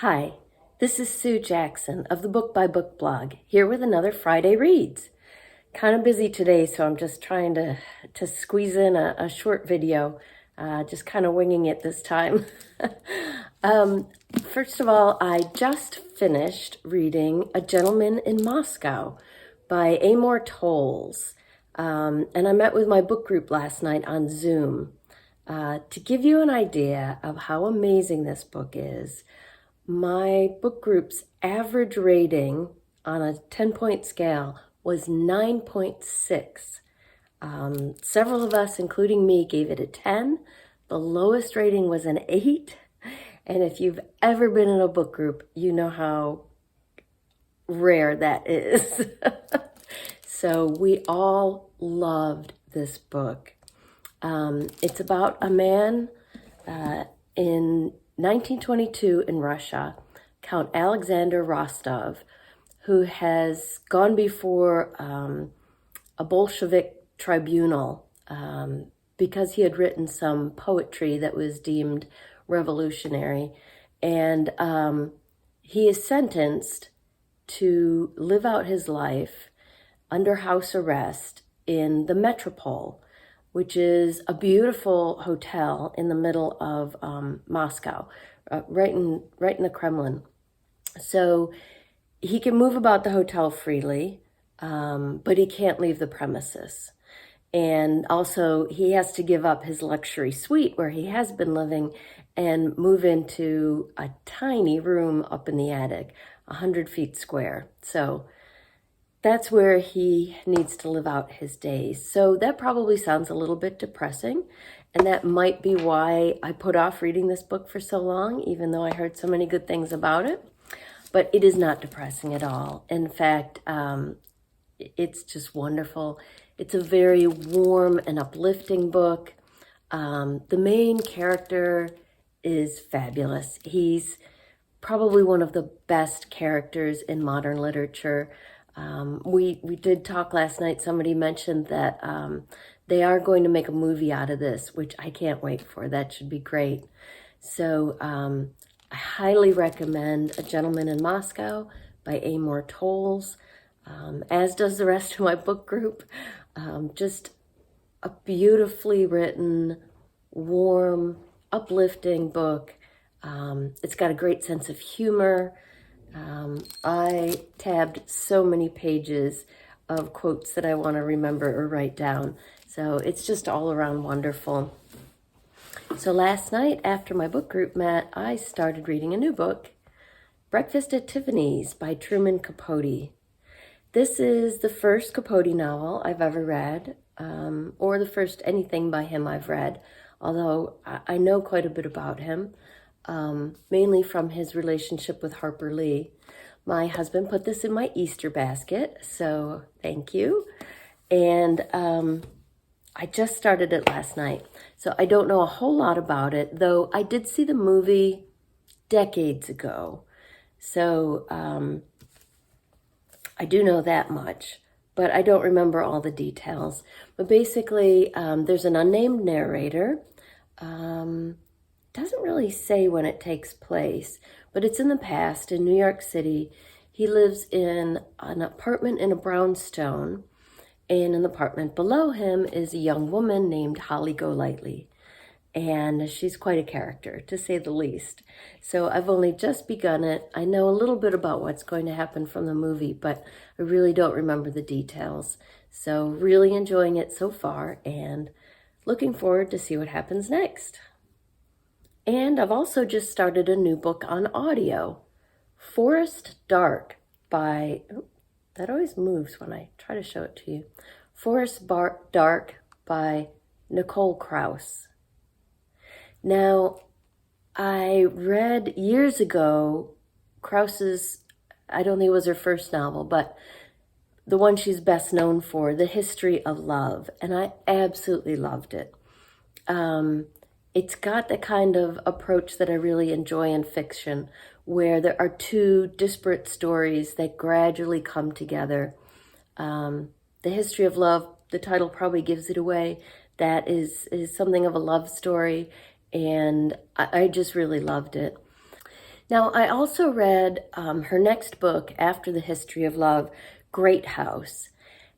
Hi, this is Sue Jackson of the Book by Book blog, here with another Friday Reads. Kind of busy today, so I'm just trying to squeeze in a short video, just kind of winging it this time. First of all, I just finished reading A Gentleman in Moscow by Amor Towles, and I met with my book group last night on Zoom. To give you an idea of how amazing this book is, my book group's average rating on a 10-point scale was 9.6. Several of us, including me, gave it a 10. The lowest rating was an 8. And if you've ever been in a book group, you know how rare that is. So we all loved this book. It's about a man in 1922 in Russia, Count Alexander Rostov, who has gone before a Bolshevik tribunal because he had written some poetry that was deemed revolutionary. And he is sentenced to live out his life under house arrest in the Metropole, which is a beautiful hotel in the middle of Moscow, right in the Kremlin. So he can move about the hotel freely, but he can't leave the premises. And also he has to give up his luxury suite where he has been living and move into a tiny room up in the attic, 100 feet square. So that's where he needs to live out his days. So that probably sounds a little bit depressing, and that might be why I put off reading this book for so long, even though I heard so many good things about it. But it is not depressing at all. In fact, it's just wonderful. It's a very warm and uplifting book. The main character is fabulous. He's probably one of the best characters in modern literature. We did talk last night. Somebody mentioned that they are going to make a movie out of this, which I can't wait for. That should be great. So I highly recommend A Gentleman in Moscow by Amor Towles, as does the rest of my book group. Just a beautifully written, warm, uplifting book. It's got a great sense of humor. I tabbed so many pages of quotes that I want to remember or write down. So it's just all around wonderful. So last night after my book group met, I started reading a new book, Breakfast at Tiffanys by Truman Capote. This is the first Capote novel I've ever read, or the first anything by him I've read, although I know quite a bit about him. Mainly from his relationship with Harper Lee. My husband put this in my Easter basket, so thank you. And I just started it last night, so I don't know a whole lot about it, though I did see the movie decades ago. So I do know that much, but I don't remember all the details. But basically, there's an unnamed narrator. Doesn't really say when it takes place, but it's in the past in New York City. He lives in an apartment in a brownstone, and in the apartment below him is a young woman named Holly Golightly, and she's quite a character, to say the least. So I've only just begun it. I know a little bit about what's going to happen from the movie, but I really don't remember the details. So really enjoying it so far, and looking forward to see what happens next. And I've also just started a new book on audio, Forest Dark by, that always moves when I try to show it to you, Forest Dark by Nicole Krauss. Now, I read years ago Krauss's, I don't think it was her first novel, but the one she's best known for, The History of Love, and I absolutely loved it. It's got the kind of approach that I really enjoy in fiction, where there are two disparate stories that gradually come together. The History of Love, the title probably gives it away. That is something of a love story, and I just really loved it. Now, I also read her next book after The History of Love, Great House,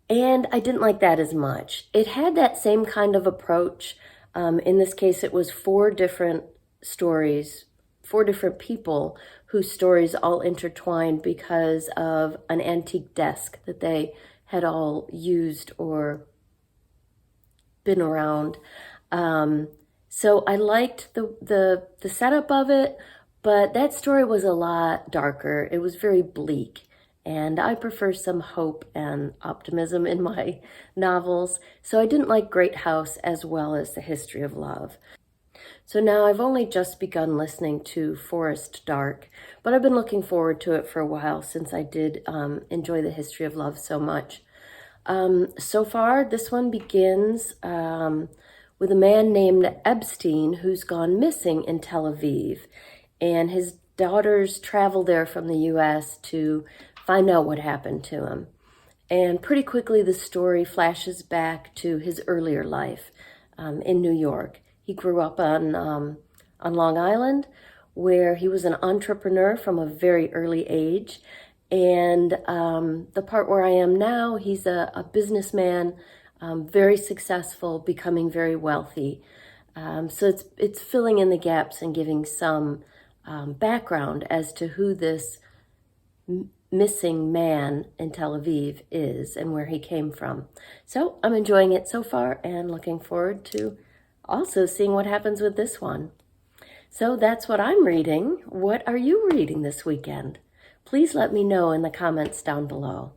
and I didn't like that as much. It had that same kind of approach. In this case, it was four different stories, four different people whose stories all intertwined because of an antique desk that they had all used or been around. So I liked the setup of it, but that story was a lot darker. It was very bleak, and I prefer some hope and optimism in my novels. So I didn't like Great House as well as The History of Love. So now I've only just begun listening to Forest Dark, but I've been looking forward to it for a while since I did enjoy The History of Love so much. So far, this one begins with a man named Epstein who's gone missing in Tel Aviv, and his daughters travel there from the U.S. to find out what happened to him. And pretty quickly, the story flashes back to his earlier life in New York. He grew up on Long Island, where he was an entrepreneur from a very early age. And the part where I am now, he's a businessman, very successful, becoming very wealthy. So it's filling in the gaps and giving some background as to who this missing man in Tel Aviv is and where he came from. So I'm enjoying it so far and looking forward to also seeing what happens with this one. So that's what I'm reading. What are you reading this weekend? Please let me know in the comments down below.